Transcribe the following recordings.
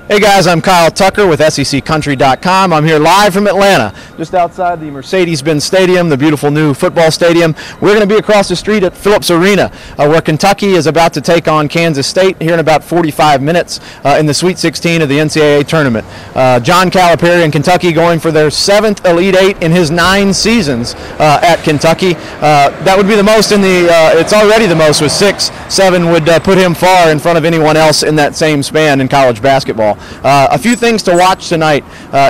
Hey guys, I'm Kyle Tucker with SECCountry.com. I'm here live from Atlanta, just outside the Mercedes-Benz Stadium, the beautiful new football stadium. We're going to be across the street at Phillips Arena, where Kentucky is about to take on Kansas State here in about 45 minutes in the Sweet 16 of the NCAA tournament. John Calipari and Kentucky going for their 7th Elite Eight in his 9 seasons at Kentucky. That would be the most in the, it's already the most with 6. 7 would put him far in front of anyone else in that same span in college basketball. A few things to watch tonight.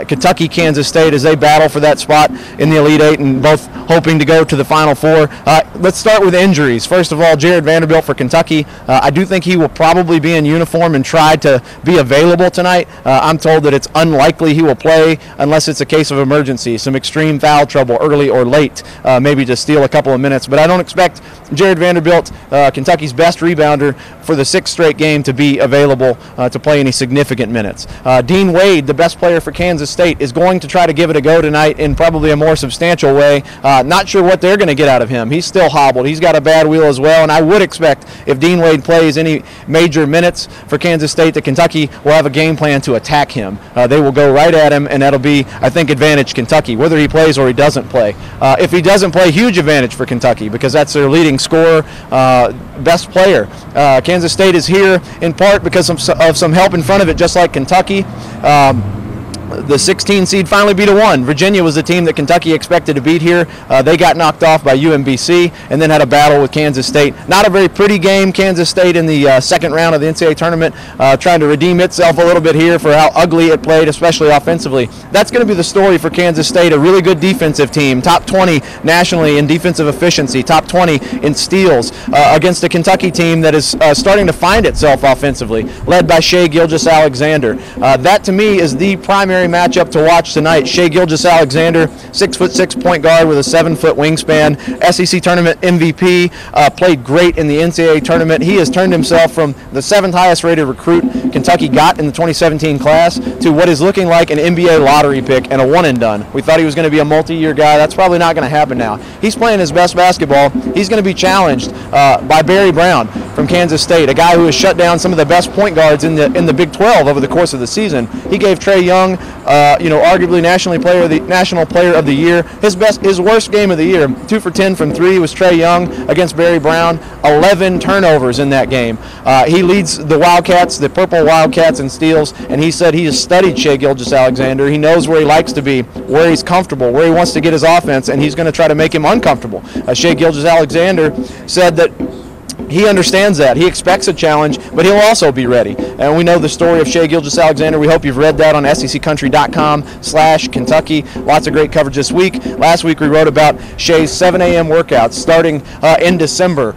Kentucky, Kansas State as they battle for that spot in the Elite Eight and both hoping to go to the Final Four. Let's start with injuries. First of all, Jared Vanderbilt for Kentucky. I do think he will probably be in uniform and try to be available tonight. I'm told that it's unlikely he will play unless it's a case of emergency, some extreme foul trouble early or late, maybe to steal a couple of minutes. But I don't expect Jared Vanderbilt, Kentucky's best rebounder, for the 6th straight game to be available to play any significant minutes. Dean Wade, the best player for Kansas State, is going to try to give it a go tonight in probably a more substantial way. Not sure what they're going to get out of him. He's still hobbled. He's got a bad wheel as well, and I would expect if Dean Wade plays any major minutes for Kansas State, that Kentucky will have a game plan to attack him. They will go right at him, and that'll be, I think, advantage Kentucky, whether he plays or he doesn't play. If he doesn't play, huge advantage for Kentucky because that's their leading scorer, best player. Kansas State is here in part because of some help in front of it, just like Kentucky. The 16 seed finally beat a 1. Virginia was the team that Kentucky expected to beat here. They got knocked off by UMBC and then had a battle with Kansas State. Not a very pretty game. Kansas State in the second round of the NCAA tournament trying to redeem itself a little bit here for how ugly it played, especially offensively. That's going to be the story for Kansas State, a really good defensive team, top 20 nationally in defensive efficiency, top 20 in steals against a Kentucky team that is starting to find itself offensively, led by Shai Gilgeous-Alexander. That to me is the primary matchup to watch tonight. Shai Gilgeous-Alexander, 6'6" point guard with a 7-foot wingspan, SEC tournament MVP, played great in the NCAA tournament. He has turned himself from the 7th highest rated recruit Kentucky got in the 2017 class to what is looking like an NBA lottery pick and a one and done. We thought he was going to be a multi-year guy. That's probably not going to happen now. He's playing his best basketball. He's going to be challenged by Barry Brown from Kansas State, a guy who has shut down some of the best point guards in the Big 12 over the course of the season. He gave Trae Young, arguably national player of the year. His worst game of the year, 2 for 10 from 3, was Trae Young against Barry Brown. 11 turnovers in that game. He leads the Wildcats, the Purple Wildcats, in steals, and he said he has studied Shai Gilgeous-Alexander. He knows where he likes to be, where he's comfortable, where he wants to get his offense, and he's going to try to make him uncomfortable. Shai Gilgeous-Alexander said that he understands that. He expects a challenge, but he'll also be ready. And we know the story of Shai Gilgeous-Alexander. We hope you've read that on SECCountry.com/Kentucky. Lots of great coverage this week. Last week we wrote about Shai's 7 a.m. workouts starting in December.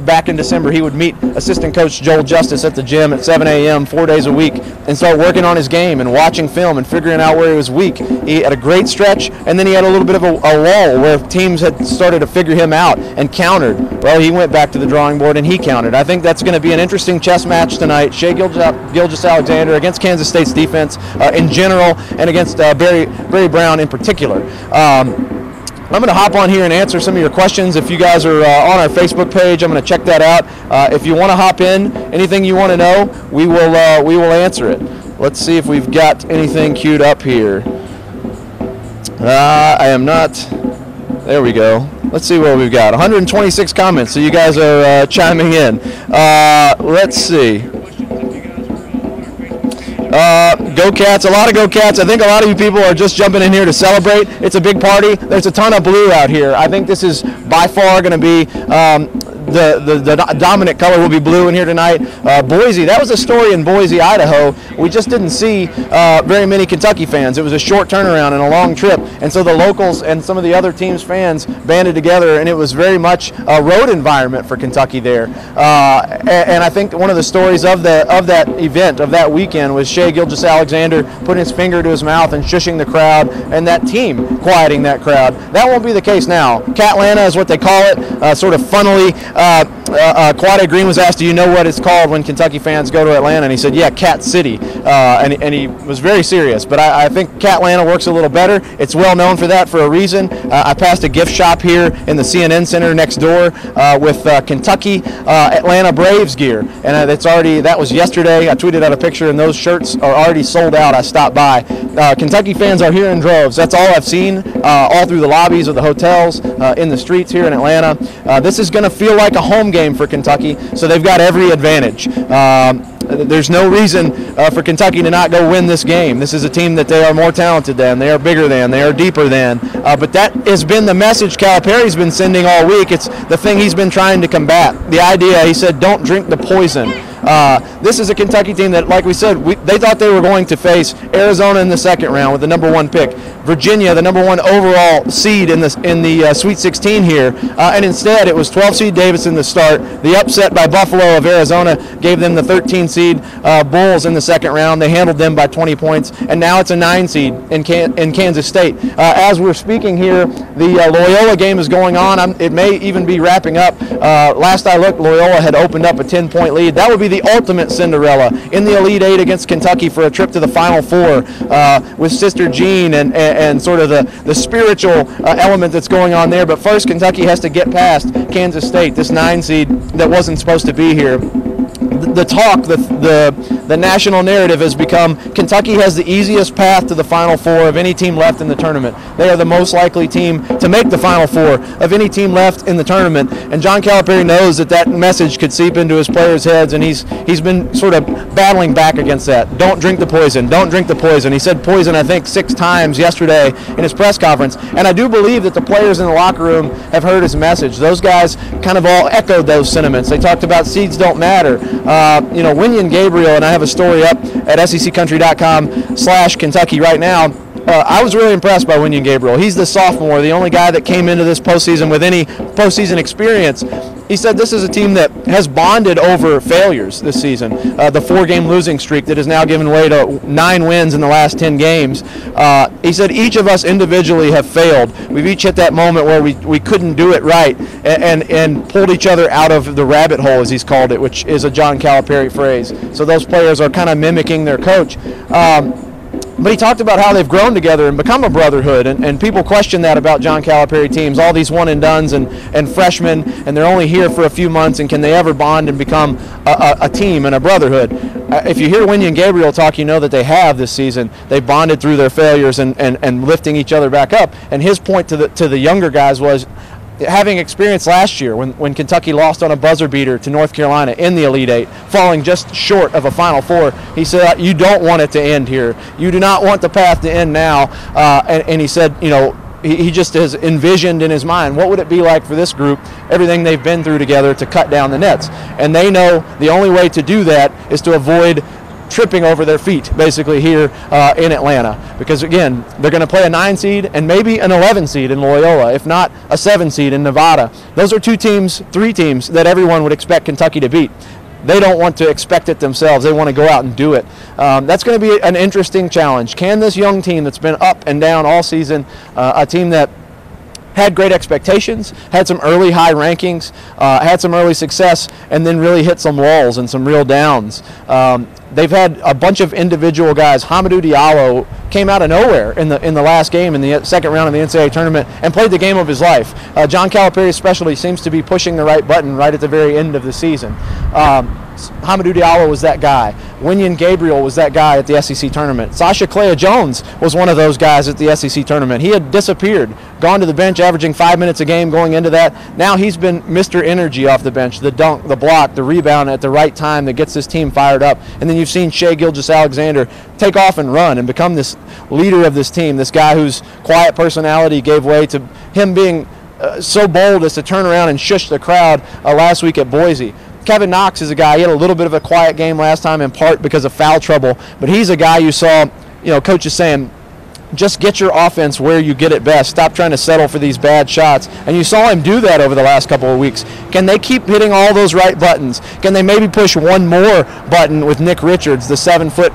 Back in December, he would meet assistant coach Joel Justice at the gym at 7 a.m. 4 days a week and start working on his game and watching film and figuring out where he was weak. He had a great stretch, and then he had a little bit of a lull where teams had started to figure him out and countered. Well, he went back to the drawing board and he counted. I think that's going to be an interesting chess match tonight. Shai Gilgeous-Alexander against Kansas State's defense in general and against Barry Brown in particular. I'm going to hop on here and answer some of your questions. If you guys are on our Facebook page, I'm going to check that out. If you want to hop in, anything you want to know, we will answer it. Let's see if we've got anything queued up here. I am not. There we go. Let's see what we've got. 126 comments, so you guys are chiming in. Let's see. Go Cats, a lot of Go Cats. I think a lot of you people are just jumping in here to celebrate. It's a big party. There's a ton of blue out here. I think this is by far going to be the dominant color will be blue in here tonight. Boise, that was a story in Boise, Idaho. We just didn't see very many Kentucky fans. It was a short turnaround and a long trip, and so the locals and some of the other teams' fans banded together, and it was very much a road environment for Kentucky there. And I think one of the stories of that event, of that weekend, was Shai Gilgeous-Alexander putting his finger to his mouth and shushing the crowd, and that team quieting that crowd. That won't be the case now. Cat-lanta is what they call it, sort of funnily Quade Green was asked, do you know what it's called when Kentucky fans go to Atlanta? And he said, yeah, Cat City. And he was very serious. But I think Cat-lanta works a little better. It's well known for that for a reason. I passed a gift shop here in the CNN Center next door with Kentucky Atlanta Braves gear. And that was yesterday. I tweeted out a picture, and those shirts are already sold out. I stopped by. Kentucky fans are here in droves. That's all I've seen all through the lobbies of the hotels, in the streets here in Atlanta. This is going to feel like a home game for Kentucky, so they've got every advantage. There's no reason for Kentucky to not go win this game. This is a team that they are more talented than, they are bigger than, they are deeper than. But that has been the message Calipari's been sending all week. It's the thing he's been trying to combat. The idea, he said, don't drink the poison. This is a Kentucky team that, like we said, they thought they were going to face Arizona in the second round with the #1 pick, Virginia, the #1 overall seed in the Sweet 16 here, and instead it was 12 seed Davidson to start. The upset by Buffalo of Arizona gave them the 13 seed Bulls in the second round. They handled them by 20 points, and now it's a 9 seed in Kansas State. As we're speaking here, the Loyola game is going on. It may even be wrapping up. Last I looked, Loyola had opened up a 10-point lead. That would be the ultimate Cinderella in the Elite Eight against Kentucky for a trip to the Final Four with Sister Jean and sort of the spiritual element that's going on there. But first, Kentucky has to get past Kansas State, this 9 seed that wasn't supposed to be here. The talk, the national narrative has become Kentucky has the easiest path to the Final Four of any team left in the tournament. They are the most likely team to make the Final Four of any team left in the tournament. And John Calipari knows that message could seep into his players' heads, and he's been sort of battling back against that. Don't drink the poison. Don't drink the poison. He said poison, I think, 6 times yesterday in his press conference. And I do believe that the players in the locker room have heard his message. Those guys kind of all echoed those sentiments. They talked about seeds don't matter. Winion Gabriel, and I have a story up at seccountry.com/Kentucky right now. I was really impressed by Winion Gabriel. He's the sophomore, the only guy that came into this postseason with any postseason experience. He said this is a team that has bonded over failures this season. The 4-game losing streak that has now given way to 9 wins in the last 10 games. He said each of us individually have failed. We've each hit that moment where we couldn't do it right and pulled each other out of the rabbit hole, as he's called it, which is a John Calipari phrase. So those players are kind of mimicking their coach. But he talked about how they've grown together and become a brotherhood, and people question that about John Calipari teams, all these one-and-dones and freshmen, and they're only here for a few months, and can they ever bond and become a team and a brotherhood? If you hear Winion Gabriel talk, you know that they have this season. They bonded through their failures and lifting each other back up. And his point to the younger guys was, having experience last year when Kentucky lost on a buzzer beater to North Carolina in the Elite Eight, falling just short of a Final Four, he said, you don't want it to end here. You do not want the path to end now. And he said, he just has envisioned in his mind, what would it be like for this group, everything they've been through together, to cut down the nets. And they know the only way to do that is to avoid tripping over their feet, basically, here in Atlanta. Because, again, they're going to play a 9 seed and maybe an 11 seed in Loyola, if not a 7 seed in Nevada. Those are 3 teams that everyone would expect Kentucky to beat. They don't want to expect it themselves. They want to go out and do it. That's going to be an interesting challenge. Can this young team that's been up and down all season, a team that had great expectations, had some early high rankings, had some early success, and then really hit some walls and some real downs. They've had a bunch of individual guys. Hamidou Diallo came out of nowhere in the last game in the second round of the NCAA tournament and played the game of his life. John Calipari's specialty seems to be pushing the right button right at the very end of the season. Hamidou Diallo was that guy. Winion Gabriel was that guy at the SEC tournament. Sasha Clea-Jones was one of those guys at the SEC tournament. He had disappeared, gone to the bench, averaging 5 minutes a game going into that. Now he's been Mr. Energy off the bench, the dunk, the block, the rebound at the right time that gets this team fired up. And then you've seen Shai Gilgeous-Alexander take off and run and become this leader of this team, this guy whose quiet personality gave way to him being so bold as to turn around and shush the crowd last week at Boise. Kevin Knox is a guy, he had a little bit of a quiet game last time, in part because of foul trouble, but he's a guy you saw, coaches saying, just get your offense where you get it best. Stop trying to settle for these bad shots. And you saw him do that over the last couple of weeks. Can they keep hitting all those right buttons? Can they maybe push one more button with Nick Richards, the 7-foot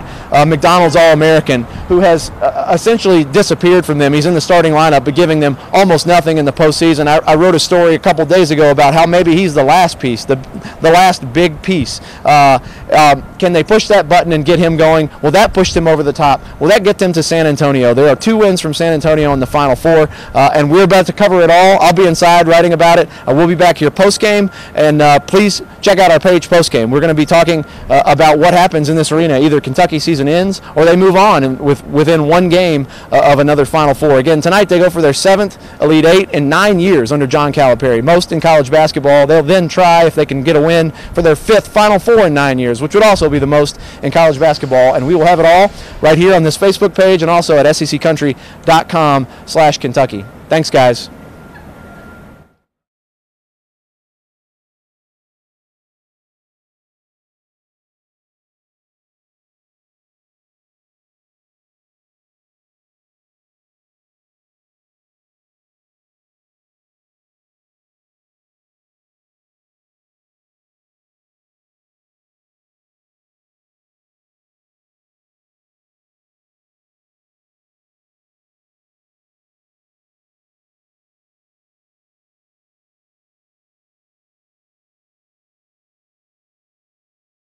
McDonald's All-American, who has essentially disappeared from them? He's in the starting lineup, but giving them almost nothing in the postseason. I wrote a story a couple days ago about how maybe he's the last piece, the last big piece. Can they push that button and get him going? Will that push them over the top? Will that get them to San Antonio? There are 2 wins from San Antonio in the Final Four, and we're about to cover it all. I'll be inside writing about it. We'll be back here post-game, and please check out our page post-game. We're going to be talking about what happens in this arena. Either Kentucky season ends or they move on within 1 game of another Final Four. Again, tonight they go for their 7th Elite 8 in 9 years under John Calipari, most in college basketball. They'll then try, if they can get a win, for their 5th Final Four in 9 years, which would also be the most in college basketball. And we will have it all right here on this Facebook page and also at seccountry.com/Kentucky. Thanks, guys.